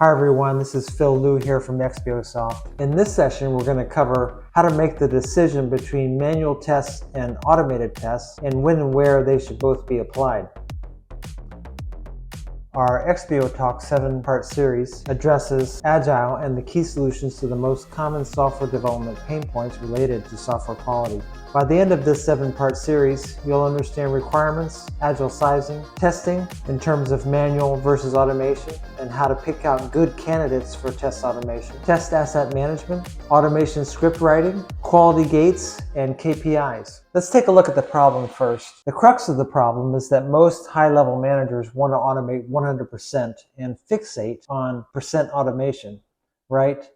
Hi everyone, this is Phil Liu here from XPOsoft. In this session, we're going to cover how to make the decision between manual tests and automated tests and when and where they should both be applied. Our XPO Talk 7-part series addresses Agile and the key solutions to the most common software development pain points related to software quality. By the end of this 7-part series, you'll understand requirements, Agile sizing, testing in terms of manual versus automation, and how to pick out good candidates for test automation, test asset management, automation script writing, quality gates, and KPIs. Let's take a look at the problem first. The crux of the problem is that most high-level managers want to automate 100% and fixate on percent automation, right?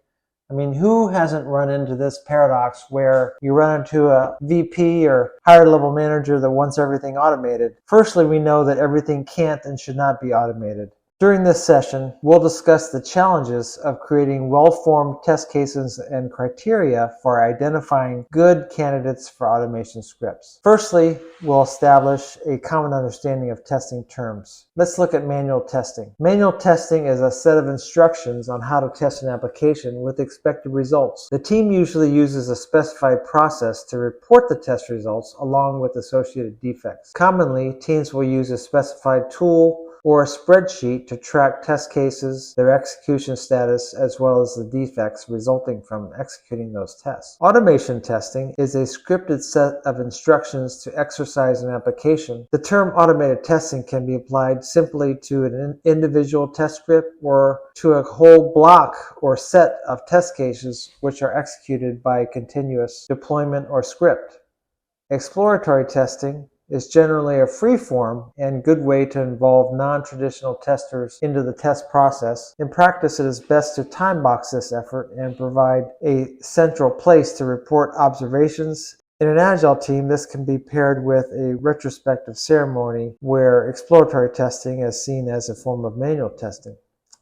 I mean, who hasn't run into this paradox where you run into a VP or higher level manager that wants everything automated? Firstly, we know that everything can't and should not be automated. During this session, we'll discuss the challenges of creating well-formed test cases and criteria for identifying good candidates for automation scripts. Firstly, we'll establish a common understanding of testing terms. Let's look at manual testing. Manual testing is a set of instructions on how to test an application with expected results. The team usually uses a specified process to report the test results along with associated defects. Commonly, teams will use a specified tool or a spreadsheet to track test cases, their execution status, as well as the defects resulting from executing those tests. Automation testing is a scripted set of instructions to exercise an application. The term automated testing can be applied simply to an individual test script or to a whole block or set of test cases which are executed by a continuous deployment or script. Exploratory testing is generally a free form and good way to involve non-traditional testers into the test process. In practice, it is best to time box this effort and provide a central place to report observations. In an Agile team, this can be paired with a retrospective ceremony where exploratory testing is seen as a form of manual testing.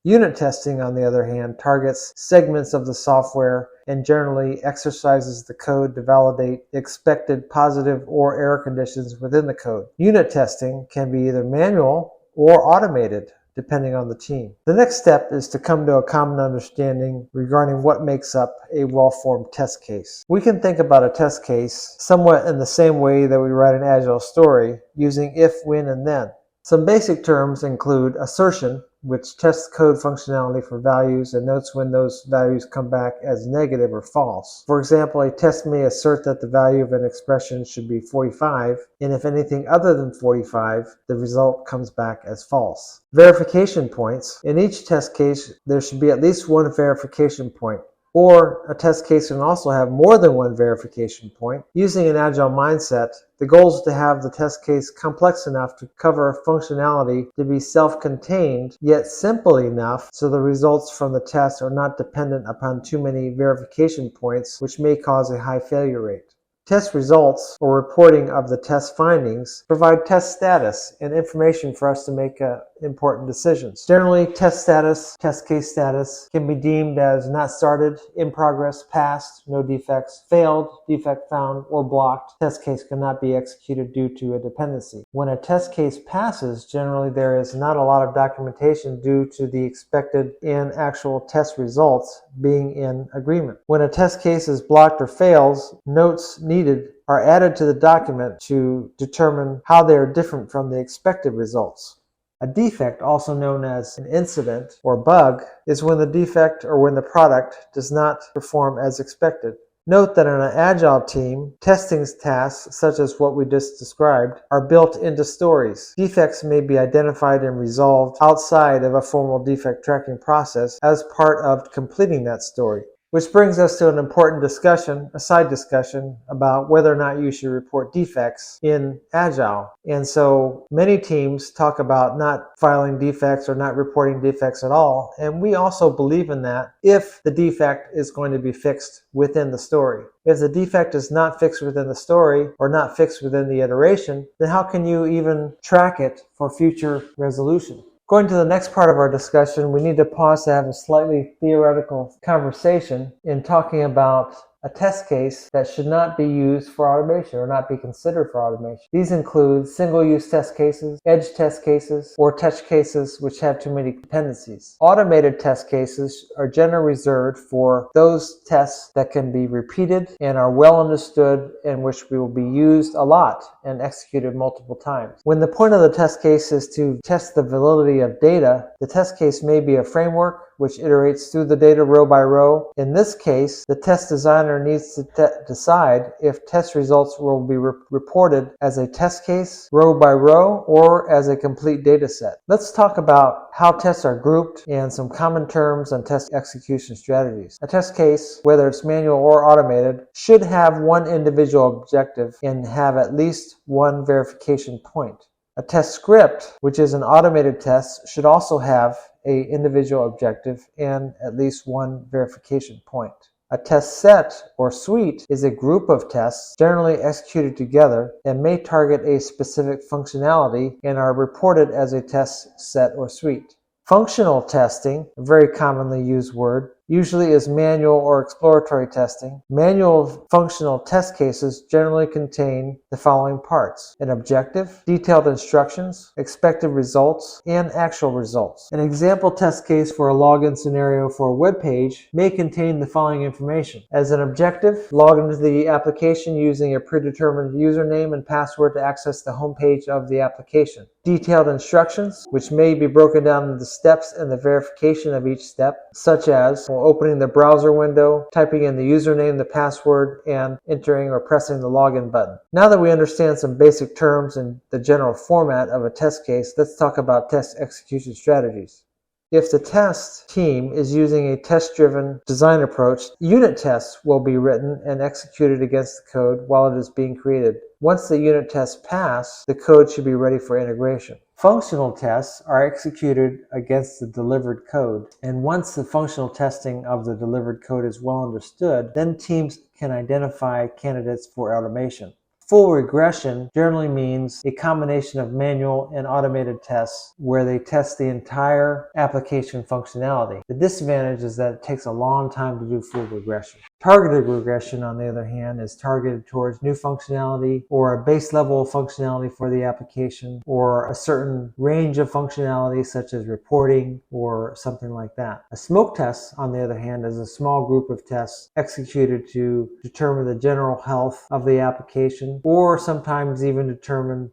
Unit testing, on the other hand, targets segments of the software and generally exercises the code to validate expected positive or error conditions within the code. Unit testing can be either manual or automated, depending on the team. The next step is to come to a common understanding regarding what makes up a well-formed test case. We can think about a test case somewhat in the same way that we write an Agile story, using if, when, and then. Some basic terms include assertion, which tests code functionality for values and notes when those values come back as negative or false. For example, a test may assert that the value of an expression should be 45, and if anything other than 45, the result comes back as false. Verification points. In each test case, there should be at least one verification point. Or a test case can also have more than one verification point. Using an Agile mindset, the goal is to have the test case complex enough to cover functionality to be self-contained, yet simple enough so the results from the test are not dependent upon too many verification points, which may cause a high failure rate. Test results, or reporting of the test findings, provide test status and information for us to make important decisions. Generally, test status, test case status, can be deemed as not started, in progress, passed, no defects, failed, defect found, or blocked. Test case cannot be executed due to a dependency. When a test case passes, generally there is not a lot of documentation due to the expected and actual test results being in agreement. When a test case is blocked or fails, notes needed are added to the document to determine how they are different from the expected results. A defect, also known as an incident or bug, is when the defect or when the product does not perform as expected. Note that in an Agile team, testing tasks, such as what we just described, are built into stories. Defects may be identified and resolved outside of a formal defect tracking process as part of completing that story. Which brings us to an important discussion, a side discussion, about whether or not you should report defects in Agile. And so many teams talk about not filing defects or not reporting defects at all. And we also believe in that if the defect is going to be fixed within the story. If the defect is not fixed within the story or not fixed within the iteration, then how can you even track it for future resolution? Going to the next part of our discussion, we need to pause to have a slightly theoretical conversation in talking about a test case that should not be used for automation or not be considered for automation. These include single-use test cases, edge test cases, or test cases which have too many dependencies. Automated test cases are generally reserved for those tests that can be repeated and are well understood and which will be used a lot and executed multiple times. When the point of the test case is to test the validity of data, the test case may be a framework which iterates through the data row by row. In this case, the test designer needs to decide if test results will be reported as a test case, row by row, or as a complete data set. Let's talk about how tests are grouped and some common terms and test execution strategies. A test case, whether it's manual or automated, should have one individual objective and have at least one verification point. A test script, which is an automated test, should also have an individual objective and at least one verification point. A test set or suite is a group of tests generally executed together and may target a specific functionality and are reported as a test set or suite. Functional testing, a very commonly used word, usually is manual or exploratory testing. Manual functional test cases generally contain the following parts: an objective, detailed instructions, expected results, and actual results. An example test case for a login scenario for a web page may contain the following information. As an objective, log into the application using a predetermined username and password to access the home page of the application. Detailed instructions, which may be broken down into steps and the verification of each step, such as opening the browser window, typing in the username, the password, and entering or pressing the login button. Now that we understand some basic terms and the general format of a test case, let's talk about test execution strategies. If the test team is using a test-driven design approach, unit tests will be written and executed against the code while it is being created. Once the unit tests pass, the code should be ready for integration. Functional tests are executed against the delivered code, and once the functional testing of the delivered code is well understood, then teams can identify candidates for automation. Full regression generally means a combination of manual and automated tests where they test the entire application functionality. The disadvantage is that it takes a long time to do full regression. Targeted regression, on the other hand, is targeted towards new functionality or a base level of functionality for the application or a certain range of functionality such as reporting or something like that. A smoke test, on the other hand, is a small group of tests executed to determine the general health of the application, or sometimes even determine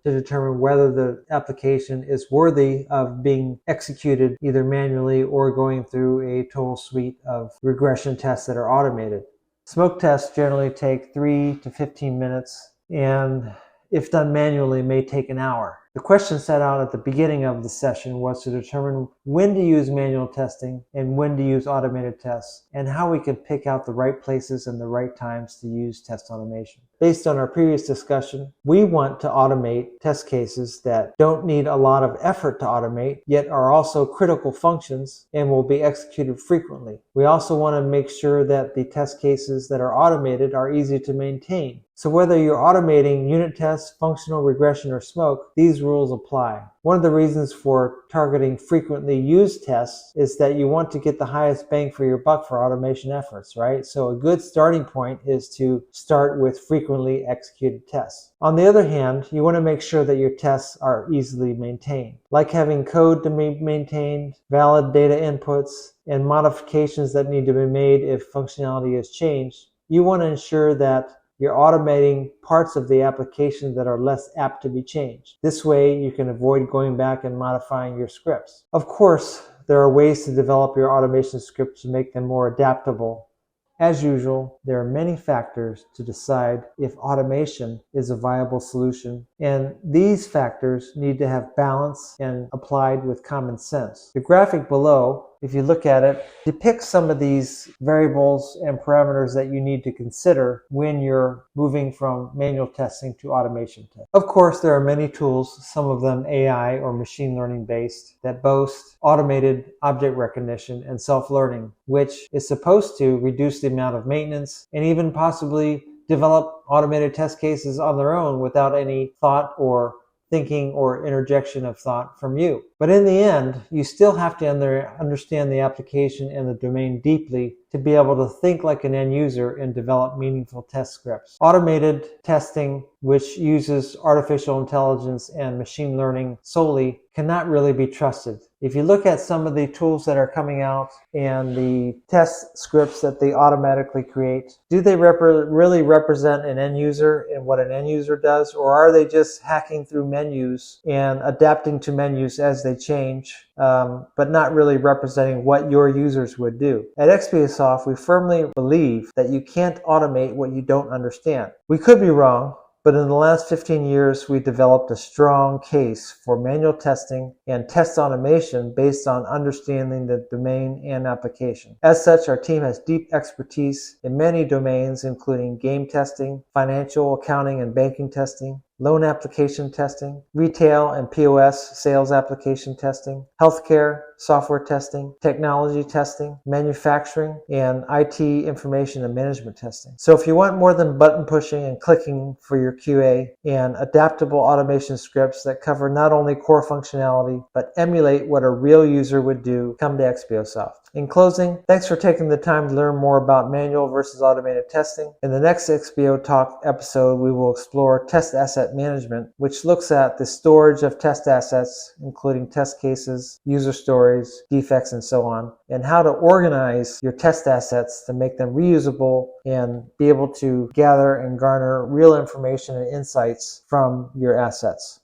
whether the application is worthy of being executed either manually or going through a total suite of regression tests that are automated. Smoke tests generally take 3 to 15 minutes, and if done manually, may take an hour. The question set out at the beginning of the session was to determine when to use manual testing and when to use automated tests, and how we can pick out the right places and the right times to use test automation. Based on our previous discussion, we want to automate test cases that don't need a lot of effort to automate, yet are also critical functions and will be executed frequently. We also want to make sure that the test cases that are automated are easy to maintain. So whether you're automating unit tests, functional regression, or smoke, these rules apply. One of the reasons for targeting frequently used tests is that you want to get the highest bang for your buck for automation efforts, right? So a good starting point is to start with frequently executed tests. On the other hand, you want to make sure that your tests are easily maintained, like having code to be maintained, valid data inputs, and modifications that need to be made if functionality is changed. You want to ensure that you're automating parts of the application that are less apt to be changed. This way, you can avoid going back and modifying your scripts. Of course, there are ways to develop your automation scripts to make them more adaptable. As usual, there are many factors to decide if automation is a viable solution, and these factors need to have balance and applied with common sense. The graphic below, if you look at it, depicts some of these variables and parameters that you need to consider when you're moving from manual testing to automation testing. Of course, there are many tools, some of them AI or machine learning based, that boast automated object recognition and self-learning, which is supposed to reduce the amount of maintenance and even possibly develop automated test cases on their own without any thought or thinking or interjection of thought from you. But in the end, you still have to understand the application and the domain deeply to be able to think like an end user and develop meaningful test scripts. Automated testing, which uses artificial intelligence and machine learning solely, cannot really be trusted. If you look at some of the tools that are coming out and the test scripts that they automatically create, do they really represent an end user and what an end user does, or are they just hacking through menus and adapting to menus as they change, but not really representing what your users would do? At XPOsoft, we firmly believe that you can't automate what you don't understand. We could be wrong, but in the last 15 years, we developed a strong case for manual testing and test automation based on understanding the domain and application. As such, our team has deep expertise in many domains, including game testing, financial, accounting, and banking testing, loan application testing, retail and POS sales application testing, healthcare software testing, technology testing, manufacturing, and IT information and management testing. So if you want more than button pushing and clicking for your QA and adaptable automation scripts that cover not only core functionality, but emulate what a real user would do, come to XPOsoft. In closing, thanks for taking the time to learn more about manual versus automated testing. In the next XPO Talk episode, we will explore test asset management, which looks at the storage of test assets, including test cases, user stories, defects, and so on, and how to organize your test assets to make them reusable and be able to gather and garner real information and insights from your assets.